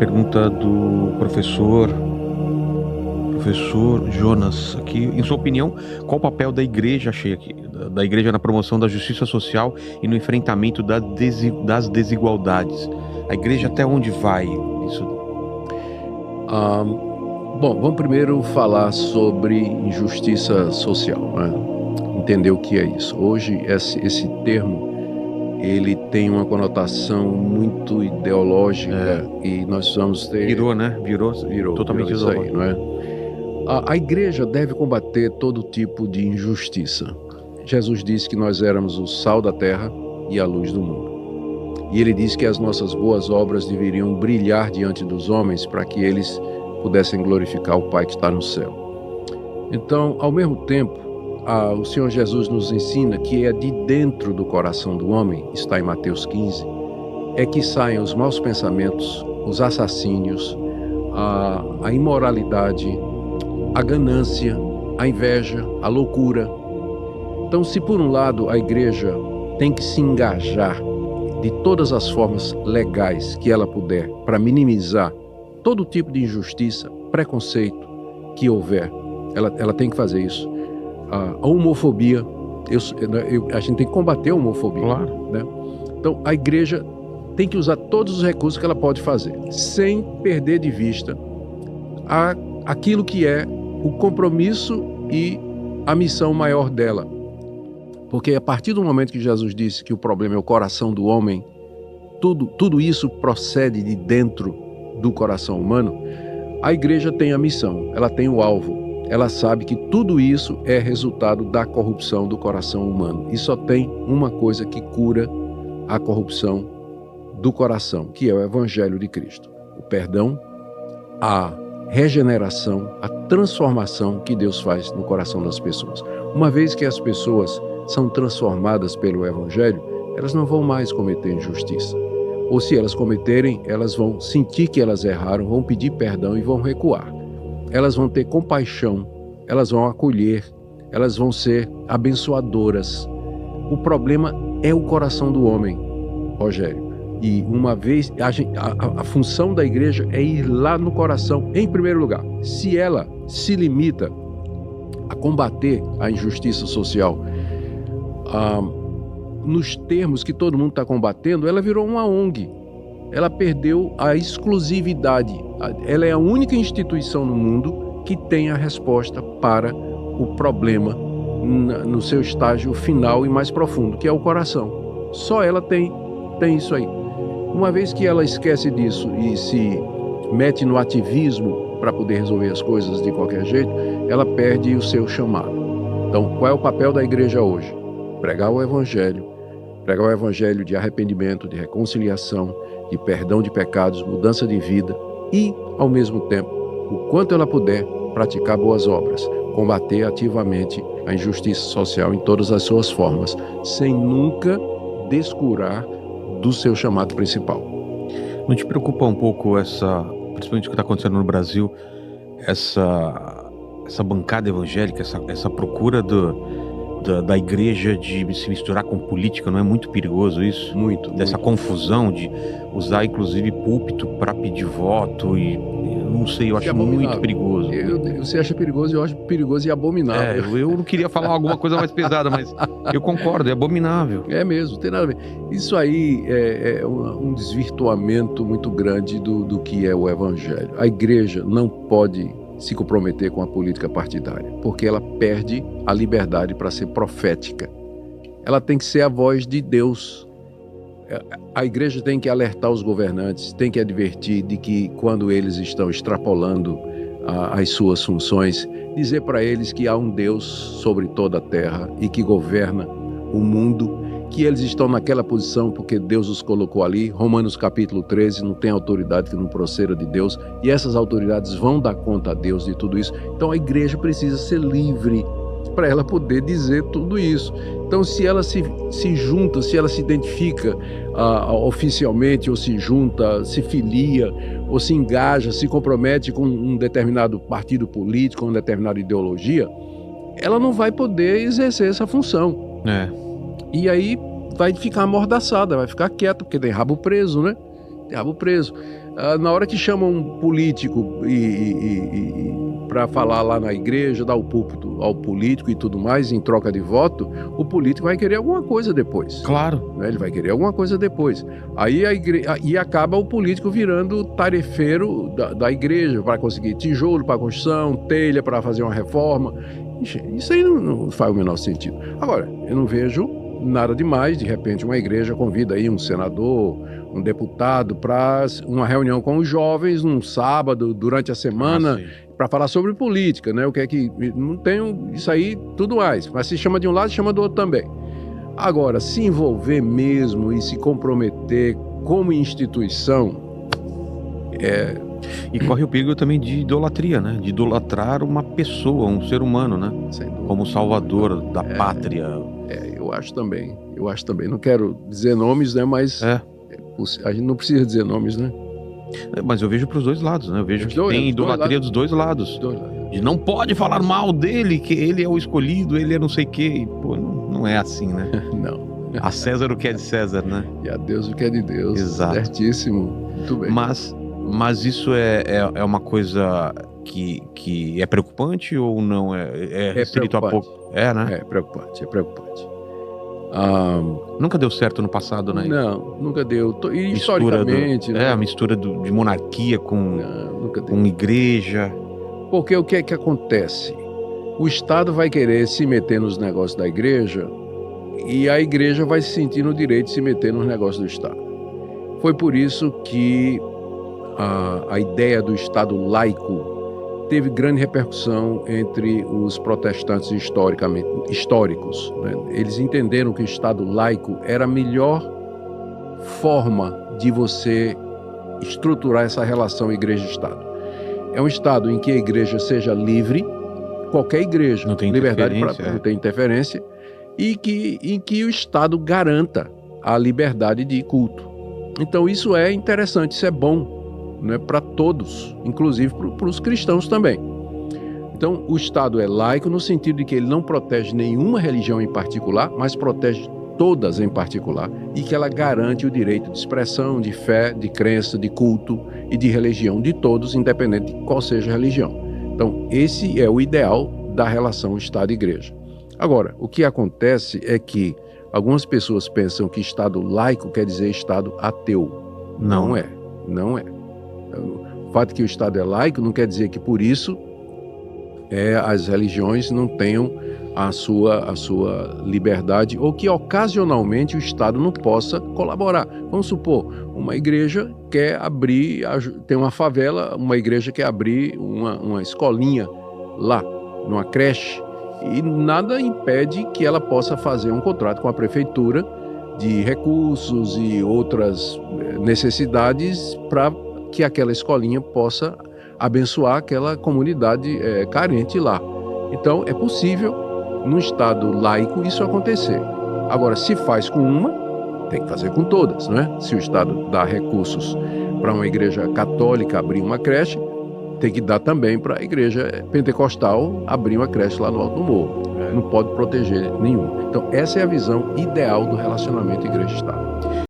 pergunta do professor Jonas aqui. Em sua opinião, qual o papel da igreja, achei aqui, da igreja na promoção da justiça social e no enfrentamento das desigualdades? A igreja até onde vai isso? Bom, vamos primeiro falar sobre injustiça social, né? Entender o que é isso. Hoje, esse termo, ele tem uma conotação muito ideológica e nós vamos ter... Virou, né? Virou totalmente isso aí, ideológico. não é? A igreja deve combater todo tipo de injustiça. Jesus disse que nós éramos o sal da terra e a luz do mundo. E ele disse que as nossas boas obras deveriam brilhar diante dos homens para que eles pudessem glorificar o Pai que está no céu. Então, ao mesmo tempo, o Senhor Jesus nos ensina que é de dentro do coração do homem, está em Mateus 15, é que saem os maus pensamentos, os assassínios, a imoralidade, a ganância, a inveja, a loucura. Então, se por um lado a igreja tem que se engajar de todas as formas legais que ela puder para minimizar todo tipo de injustiça, preconceito que houver, ela tem que fazer isso. A homofobia, a gente tem que combater a homofobia. Claro. Né? Então, a igreja tem que usar todos os recursos que ela pode fazer, sem perder de vista aquilo que é o compromisso e a missão maior dela. Porque a partir do momento que Jesus disse que o problema é o coração do homem, tudo isso procede de dentro do coração humano, a igreja tem a missão, ela tem o alvo, ela sabe que tudo isso é resultado da corrupção do coração humano. E só tem uma coisa que cura a corrupção do coração, que é o Evangelho de Cristo. O perdão, a regeneração, a transformação que Deus faz no coração das pessoas. Uma vez que as pessoas são transformadas pelo Evangelho, elas não vão mais cometer injustiça. Ou se elas cometerem, elas vão sentir que elas erraram, vão pedir perdão e vão recuar. Elas vão ter compaixão, elas vão acolher, elas vão ser abençoadoras. O problema é o coração do homem, Rogério. E uma vez, a função da igreja é ir lá no coração, em primeiro lugar. Se ela se limita a combater a injustiça social, nos termos que todo mundo está combatendo, ela virou uma ONG. Ela perdeu a exclusividade. Ela é a única instituição no mundo que tem a resposta para o problema no seu estágio final e mais profundo, que é o coração. Só ela tem isso aí. Uma vez que ela esquece disso e se mete no ativismo para poder resolver as coisas de qualquer jeito, ela perde o seu chamado. Então, qual é o papel da igreja hoje? Pregar o evangelho de arrependimento, de reconciliação, de perdão de pecados, mudança de vida e, ao mesmo tempo, o quanto ela puder, praticar boas obras, combater ativamente a injustiça social em todas as suas formas, sem nunca descurar do seu chamado principal. Não te preocupa um pouco principalmente o que está acontecendo no Brasil, essa bancada evangélica, essa procura da igreja de se misturar com política? Não é muito perigoso isso? Muito. Dessa confusão de usar inclusive púlpito para pedir voto e não sei, eu acho muito perigoso. Você acha perigoso? Eu acho perigoso e abominável. Eu não queria falar alguma coisa mais pesada, mas eu concordo, é abominável. É mesmo, não tem nada a ver. Isso aí é um desvirtuamento muito grande do que é o evangelho. A igreja não pode se comprometer com a política partidária, porque ela perde a liberdade para ser profética. Ela tem que ser a voz de Deus. A igreja tem que alertar os governantes, tem que advertir de que quando eles estão extrapolando as suas funções, dizer para eles que há um Deus sobre toda a terra e que governa o mundo, que eles estão naquela posição porque Deus os colocou ali. Romanos capítulo 13, não tem autoridade que não proceda de Deus, e essas autoridades vão dar conta a Deus de tudo isso. Então a igreja precisa ser livre para ela poder dizer tudo isso. Então, se ela se junta, se ela se identifica oficialmente, ou se junta, se filia, ou se engaja, se compromete com um determinado partido político, uma determinada ideologia, ela não vai poder exercer essa função. E aí vai ficar amordaçada, vai ficar quieta, porque tem rabo preso, né? diabo preso. Na hora que chamam um político para falar lá na igreja, dar o púlpito ao político e tudo mais, em troca de voto, o político vai querer alguma coisa depois. Claro. Né? Ele vai querer alguma coisa depois. Aí e acaba o político virando tarefeiro da igreja para conseguir tijolo para construção, telha para fazer uma reforma. Isso aí não faz o menor sentido. Agora, eu não vejo nada demais, de repente uma igreja convida aí um senador, um deputado para uma reunião com os jovens num sábado, durante a semana, para falar sobre política, né? O que é que... Não tem isso aí, tudo mais. Mas se chama de um lado, chama do outro também. Agora, se envolver mesmo e se comprometer como instituição, E corre o perigo também de idolatria, né? De idolatrar uma pessoa, um ser humano, né? Como salvador da pátria. Eu acho também. Não quero dizer nomes, né? Mas a gente não precisa dizer nomes, né? Mas eu vejo para os dois lados, né? Eu vejo que tem idolatria dos dois lados. E não pode falar mal dele, que ele é o escolhido, ele é não sei o quê. E, pô, não é assim, né? Não. A César o que é de César, né? E a Deus o que é de Deus. Exato. Certíssimo. Muito bem. Mas isso é uma coisa que é preocupante ou não? É restrito a pouco? Né? É preocupante. Nunca deu certo no passado, né? Não, nunca deu. E historicamente... a mistura de monarquia com igreja. Porque o que é que acontece? O Estado vai querer se meter nos negócios da igreja e a igreja vai se sentir no direito de se meter nos negócios do Estado. Foi por isso que a ideia do Estado laico teve grande repercussão entre os protestantes históricos. Né? Eles entenderam que o Estado laico era a melhor forma de você estruturar essa relação igreja-Estado. É um Estado em que a igreja seja livre, qualquer igreja, não tem liberdade não tem interferência, e em que o Estado garanta a liberdade de culto. Então isso é interessante, isso é bom, né, para todos, inclusive para os cristãos também. Então, o Estado é laico no sentido de que ele não protege nenhuma religião em particular, mas protege todas em particular, e que ela garante o direito de expressão, de fé, de crença, de culto e de religião de todos, independente de qual seja a religião. Então, esse é o ideal da relação Estado-Igreja. Agora, o que acontece é que algumas pessoas pensam que Estado laico quer dizer Estado ateu. Não é. O fato de que o Estado é laico não quer dizer que por isso as religiões não tenham a sua liberdade ou que ocasionalmente o Estado não possa colaborar. Vamos supor, uma igreja quer abrir, tem uma favela, uma igreja quer abrir uma escolinha lá, numa creche, e nada impede que ela possa fazer um contrato com a prefeitura de recursos e outras necessidades para que aquela escolinha possa abençoar aquela comunidade carente lá. Então, é possível, no Estado laico, isso acontecer. Agora, se faz com uma, tem que fazer com todas, não é? Se o Estado dá recursos para uma igreja católica abrir uma creche, tem que dar também para a igreja pentecostal abrir uma creche lá no Alto do Morro. Não pode proteger nenhum. Então, essa é a visão ideal do relacionamento igreja-Estado.